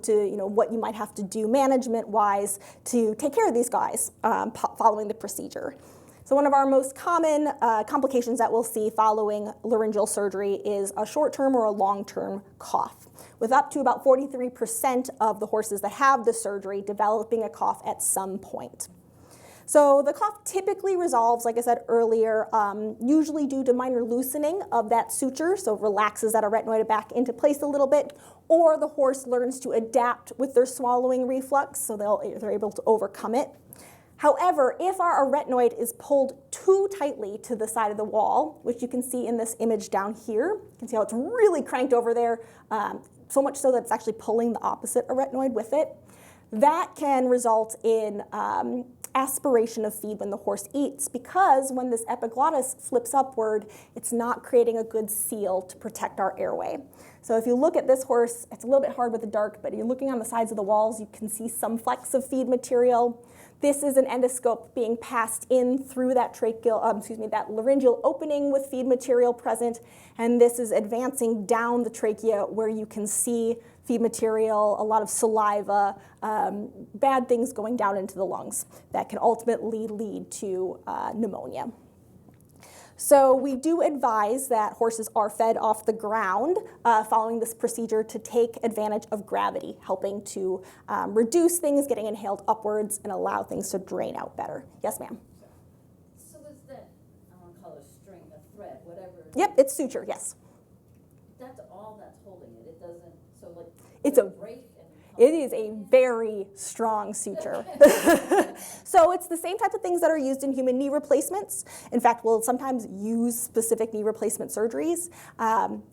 [SPEAKER 1] to what you might have to do management-wise to take care of these guys following the procedure. So one of our most common complications that we'll see following laryngeal surgery is a short-term or a long-term cough, with up to about 43% of the horses that have the surgery developing a cough at some point. So the cough typically resolves, like I said earlier, usually due to minor loosening of that suture, so relaxes that arytenoid back into place a little bit, or the horse learns to adapt with their swallowing reflux, so they're able to overcome it. However, if our arytenoid is pulled too tightly to the side of the wall, which you can see in this image down here, you can see how it's really cranked over there, so much so that it's actually pulling the opposite arytenoid with it, that can result in aspiration of feed when the horse eats, because when this epiglottis flips upward, it's not creating a good seal to protect our airway. So if you look at this horse, it's a little bit hard with the dark, but you're looking on the sides of the walls, you can see some flecks of feed material. This is an endoscope being passed in through that that laryngeal opening with feed material present, and this is advancing down the trachea where you can see feed material, a lot of saliva, bad things going down into the lungs that can ultimately lead to pneumonia. So we do advise that horses are fed off the ground following this procedure to take advantage of gravity, helping to reduce things getting inhaled upwards and allow things to drain out better. Yes, ma'am?
[SPEAKER 4] So is that, I want to call it a string, a thread, whatever.
[SPEAKER 1] Yep, it's suture, yes.
[SPEAKER 4] That's all that's holding it. It doesn't, so like,
[SPEAKER 1] It's
[SPEAKER 4] does
[SPEAKER 1] a
[SPEAKER 4] it break and
[SPEAKER 1] It is a very strong suture. So it's the same type of things that are used in human knee replacements. In fact, we'll sometimes use specific knee replacement surgeries.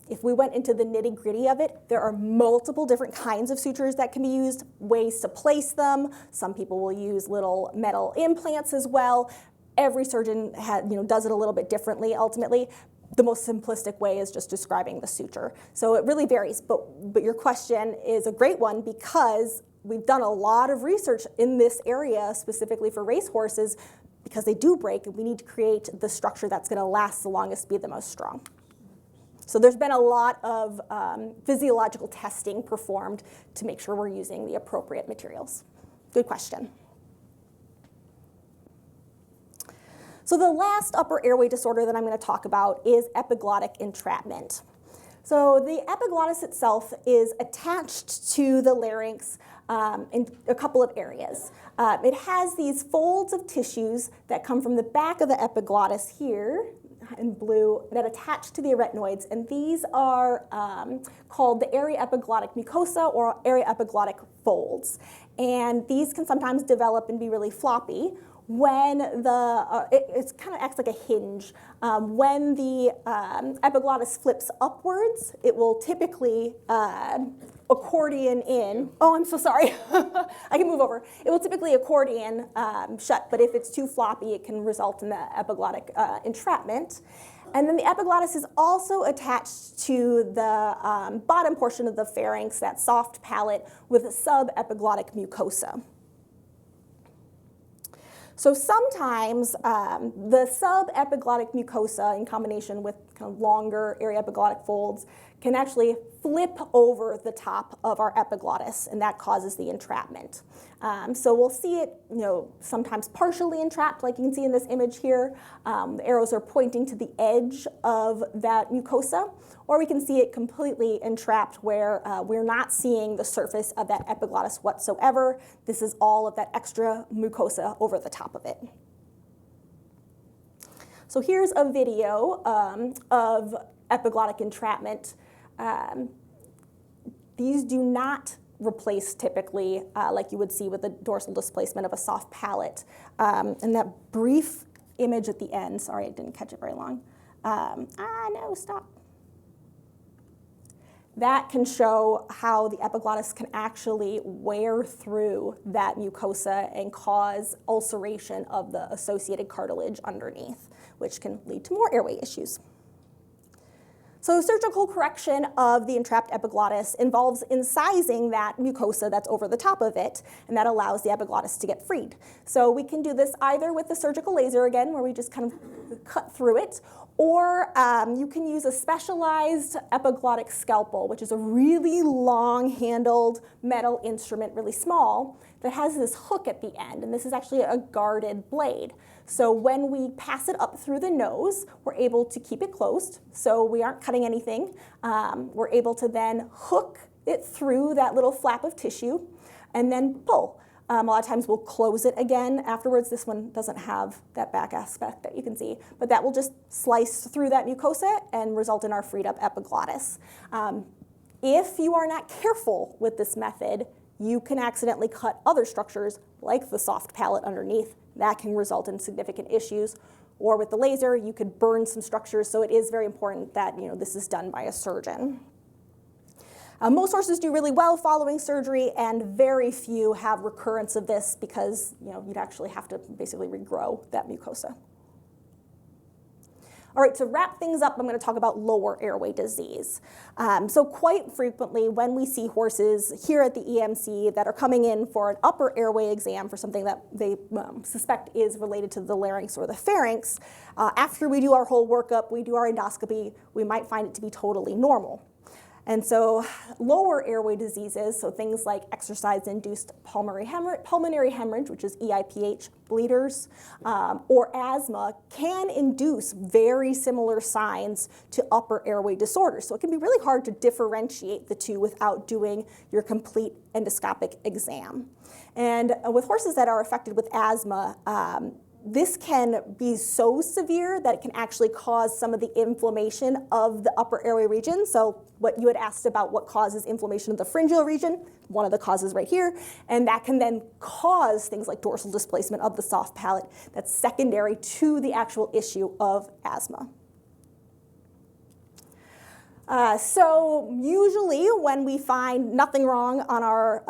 [SPEAKER 1] If we went into the nitty-gritty of it, there are multiple different kinds of sutures that can be used, ways to place them. Some people will use little metal implants as well. Every surgeon does it a little bit differently ultimately. The most simplistic way is just describing the suture. So it really varies, but your question is a great one because we've done a lot of research in this area specifically for race horses because they do break and we need to create the structure that's gonna last the longest, be the most strong. So there's been a lot of physiological testing performed to make sure we're using the appropriate materials. Good question. So the last upper airway disorder that I'm going to talk about is epiglottic entrapment. So the epiglottis itself is attached to the larynx in a couple of areas. It has these folds of tissues that come from the back of the epiglottis here in blue that attach to the arytenoids, and these are called the aryepiglottic mucosa or aryepiglottic folds. And these can sometimes develop and be really floppy, when it kind of acts like a hinge. When the epiglottis flips upwards, it will typically accordion in. Oh, I'm so sorry. I can move over. It will typically accordion shut, but if it's too floppy, it can result in the epiglottic entrapment. And then the epiglottis is also attached to the bottom portion of the pharynx, that soft palate, with a subepiglottic mucosa. So sometimes the subepiglottic mucosa, in combination with kind of longer area epiglottic folds, can actually flip over the top of our epiglottis, and that causes the entrapment. So we'll see it, sometimes partially entrapped, like you can see in this image here. The arrows are pointing to the edge of that mucosa, or we can see it completely entrapped where we're not seeing the surface of that epiglottis whatsoever. This is all of that extra mucosa over the top of it. So here's a video of epiglottic entrapment. These do not replace typically like you would see with the dorsal displacement of a soft palate. And that brief image at the end, sorry, I didn't catch it very long. No, stop. That can show how the epiglottis can actually wear through that mucosa and cause ulceration of the associated cartilage underneath, which can lead to more airway issues. So surgical correction of the entrapped epiglottis involves incising that mucosa that's over the top of it, and that allows the epiglottis to get freed. So we can do this either with the surgical laser again, where we just kind of cut through it, or you can use a specialized epiglottic scalpel, which is a really long-handled metal instrument, really small, that has this hook at the end, and this is actually a guarded blade. So when we pass it up through the nose, we're able to keep it closed, so we aren't cutting anything. We're able to then hook it through that little flap of tissue and then pull. A lot of times we'll close it again afterwards. This one doesn't have that back aspect that you can see, but that will just slice through that mucosa and result in our freed up epiglottis. If you are not careful with this method, you can accidentally cut other structures like the soft palate underneath. That can result in significant issues. Or with the laser, you could burn some structures, so it is very important that this is done by a surgeon. Most horses do really well following surgery, and very few have recurrence of this because you'd actually have to basically regrow that mucosa. All right, to wrap things up, I'm going to talk about lower airway disease. So quite frequently when we see horses here at the EMC that are coming in for an upper airway exam for something that they suspect is related to the larynx or the pharynx, after we do our whole workup, we do our endoscopy, we might find it to be totally normal. And so lower airway diseases, so things like exercise-induced pulmonary hemorrhage, which is EIPH, bleeders, or asthma, can induce very similar signs to upper airway disorders. So it can be really hard to differentiate the two without doing your complete endoscopic exam. And with horses that are affected with asthma, this can be so severe that it can actually cause some of the inflammation of the upper airway region. So what you had asked about what causes inflammation of the pharyngeal region, one of the causes right here, and that can then cause things like dorsal displacement of the soft palate that's secondary to the actual issue of asthma. So usually when we find nothing wrong on our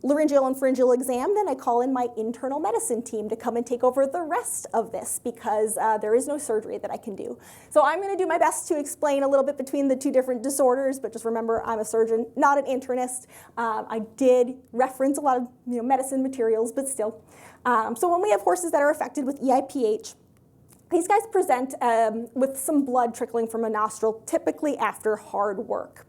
[SPEAKER 1] laryngeal and pharyngeal exam, then I call in my internal medicine team to come and take over the rest of this because there is no surgery that I can do. So I'm going to do my best to explain a little bit between the two different disorders, but just remember I'm a surgeon, not an internist. I did reference a lot of medicine materials, but still. So when we have horses that are affected with EIPH, these guys present with some blood trickling from a nostril, typically after hard work.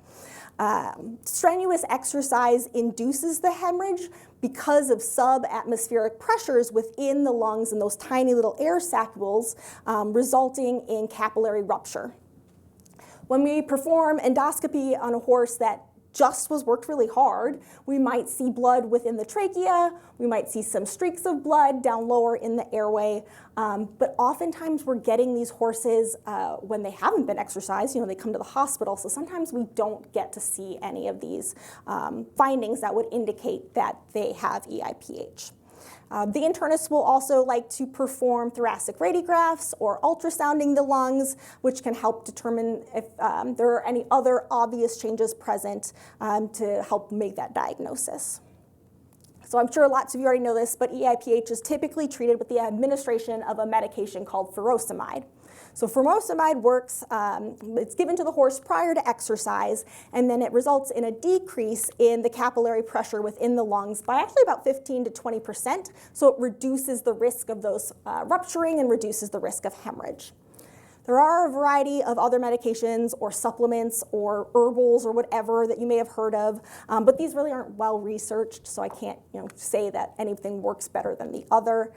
[SPEAKER 1] Strenuous exercise induces the hemorrhage because of subatmospheric pressures within the lungs and those tiny little air saccules, resulting in capillary rupture. When we perform endoscopy on a horse that just was worked really hard, we might see blood within the trachea, we might see some streaks of blood down lower in the airway, but oftentimes we're getting these horses when they haven't been exercised, they come to the hospital, so sometimes we don't get to see any of these findings that would indicate that they have EIPH. The internist will also like to perform thoracic radiographs or ultrasounding the lungs, which can help determine if there are any other obvious changes present to help make that diagnosis. So I'm sure lots of you already know this, but EIPH is typically treated with the administration of a medication called furosemide. So furosemide works, it's given to the horse prior to exercise, and then it results in a decrease in the capillary pressure within the lungs by actually about 15 to 20%. So it reduces the risk of those rupturing and reduces the risk of hemorrhage. There are a variety of other medications or supplements or herbals or whatever that you may have heard of, but these really aren't well researched, so I can't say that anything works better than the other.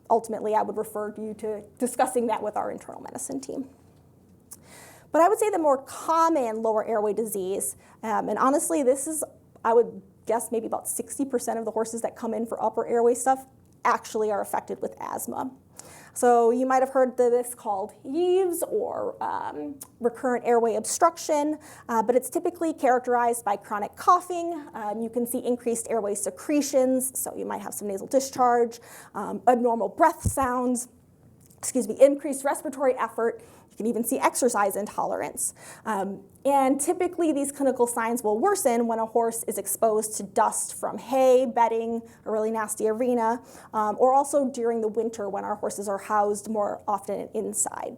[SPEAKER 1] Ultimately, I would refer you to discussing that with our internal medicine team. But I would say the more common lower airway disease, and honestly, this is, I would guess maybe about 60% of the horses that come in for upper airway stuff actually are affected with asthma. So you might have heard this called Yeaves or recurrent airway obstruction, but it's typically characterized by chronic coughing. You can see increased airway secretions, so you might have some nasal discharge, abnormal breath sounds, increased respiratory effort. You can even see exercise intolerance. And typically these clinical signs will worsen when a horse is exposed to dust from hay, bedding, a really nasty arena, or also during the winter when our horses are housed more often inside.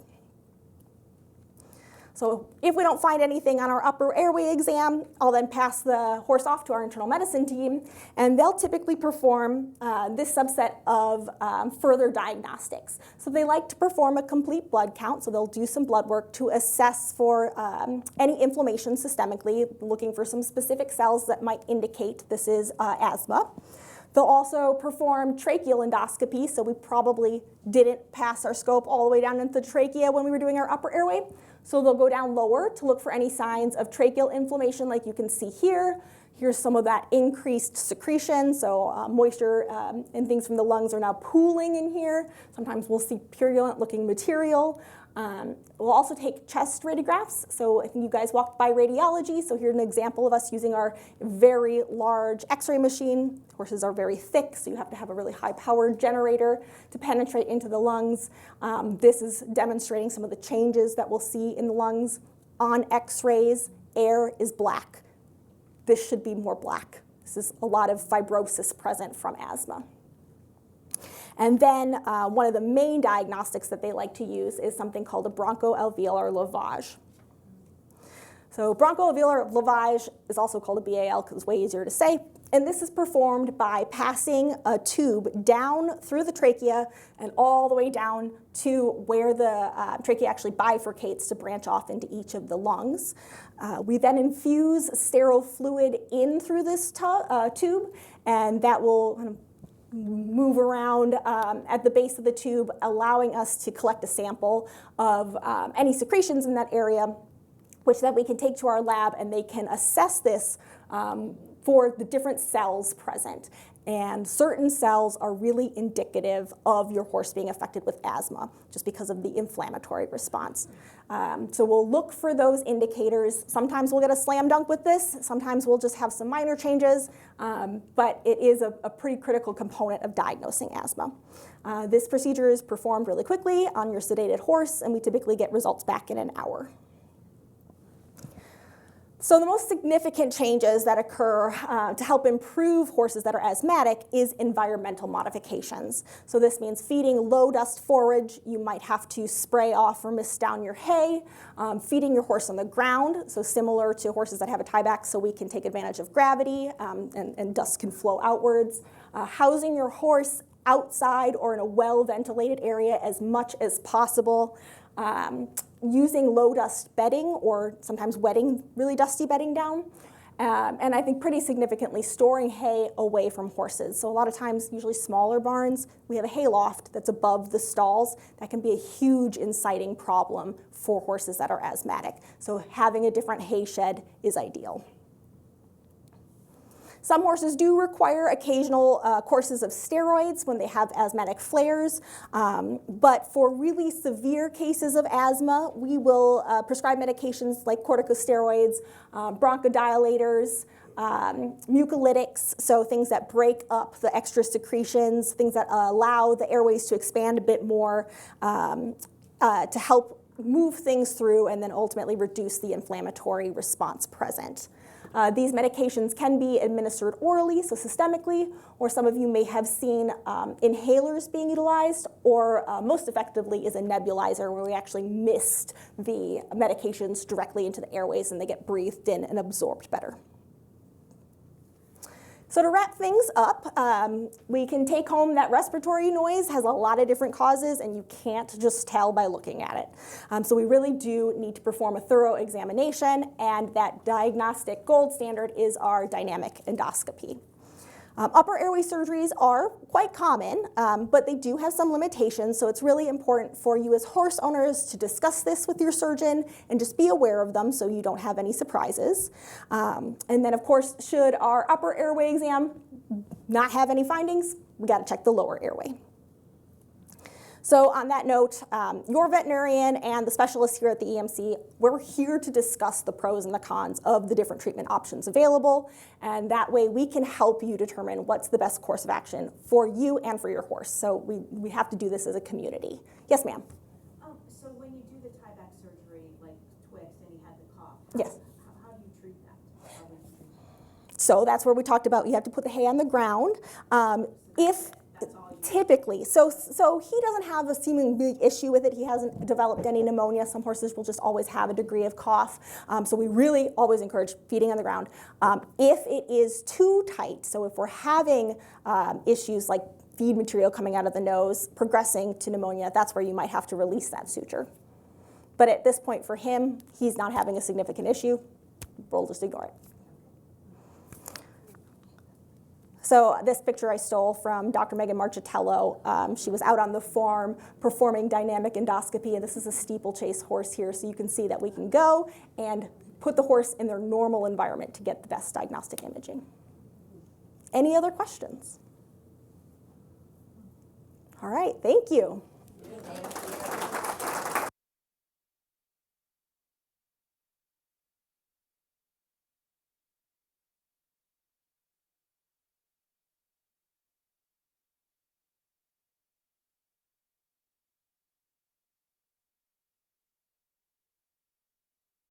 [SPEAKER 1] So if we don't find anything on our upper airway exam, I'll then pass the horse off to our internal medicine team, and they'll typically perform this subset of further diagnostics. So they like to perform a complete blood count, so they'll do some blood work to assess for any inflammation systemically, looking for some specific cells that might indicate this is asthma. They'll also perform tracheal endoscopy, so we probably didn't pass our scope all the way down into the trachea when we were doing our upper airway. So they'll go down lower to look for any signs of tracheal inflammation like you can see here. Here's some of that increased secretion, so moisture and things from the lungs are now pooling in here. Sometimes we'll see purulent looking material. We'll also take chest radiographs. So I think you guys walked by radiology. So here's an example of us using our very large x-ray machine. Horses are very thick, so you have to have a really high-powered generator to penetrate into the lungs. This is demonstrating some of the changes that we'll see in the lungs. On x-rays, air is black. This should be more black. This is a lot of fibrosis present from asthma. And then one of the main diagnostics that they like to use is something called a bronchoalveolar lavage. So bronchoalveolar lavage is also called a BAL because it's way easier to say. And this is performed by passing a tube down through the trachea and all the way down to where the trachea actually bifurcates to branch off into each of the lungs. We then infuse sterile fluid in through this tube, and that will kind of move around at the base of the tube, allowing us to collect a sample of any secretions in that area, which then we can take to our lab and they can assess this for the different cells present. And certain cells are really indicative of your horse being affected with asthma, just because of the inflammatory response. So we'll look for those indicators. Sometimes we'll get a slam dunk with this. Sometimes we'll just have some minor changes, but it is a pretty critical component of diagnosing asthma. This procedure is performed really quickly on your sedated horse, and we typically get results back in an hour. So the most significant changes that occur to help improve horses that are asthmatic is environmental modifications. So this means feeding low dust forage. You might have to spray off or mist down your hay, feeding your horse on the ground, so similar to horses that have a tieback, so we can take advantage of gravity and dust can flow outwards. Housing your horse outside or in a well-ventilated area as much as possible. Using low dust bedding or sometimes wetting really dusty bedding down. And I think pretty significantly storing hay away from horses. So a lot of times, usually smaller barns, we have a hay loft that's above the stalls. That can be a huge inciting problem for horses that are asthmatic. So having a different hay shed is ideal. Some horses do require occasional courses of steroids when they have asthmatic flares, but for really severe cases of asthma, we will prescribe medications like corticosteroids, bronchodilators, mucolytics, so things that break up the extra secretions, things that allow the airways to expand a bit more to help move things through and then ultimately reduce the inflammatory response present. These medications can be administered orally, so systemically, or some of you may have seen inhalers being utilized, or most effectively is a nebulizer where we actually mist the medications directly into the airways and they get breathed in and absorbed better. So to wrap things up, we can take home that respiratory noise has a lot of different causes and you can't just tell by looking at it. So we really do need to perform a thorough examination, and that diagnostic gold standard is our dynamic endoscopy. Upper airway surgeries are quite common, but they do have some limitations, so it's really important for you as horse owners to discuss this with your surgeon and just be aware of them so you don't have any surprises. And then, of course, should our upper airway exam not have any findings, we got to check the lower airway. So on that note, your veterinarian and the specialists here at the EMC, we're here to discuss the pros and the cons of the different treatment options available, and that way we can help you determine what's the best course of action for you and for your horse. So we have to do this as a community. Yes, ma'am?
[SPEAKER 8] So when you do the tie-back surgery, like Twix, and he had the cough,
[SPEAKER 1] Yes.
[SPEAKER 8] How do you treat that? How would you treat that?
[SPEAKER 1] So that's where we talked about you have to put the hay on the ground. If
[SPEAKER 8] That's all you
[SPEAKER 1] Typically, so he doesn't have a seeming big issue with it. He hasn't developed any pneumonia. Some horses will just always have a degree of cough. So we really always encourage feeding on the ground. If it is too tight, so if we're having issues like feed material coming out of the nose, progressing to pneumonia, that's where you might have to release that suture. But at this point for him, he's not having a significant issue. We'll just ignore it. So this picture I stole from Dr. Megan Marchitello. She was out on the farm performing dynamic endoscopy, and this is a steeplechase horse here, so you can see that we can go and put the horse in their normal environment to get the best diagnostic imaging. Any other questions? All right, thank you.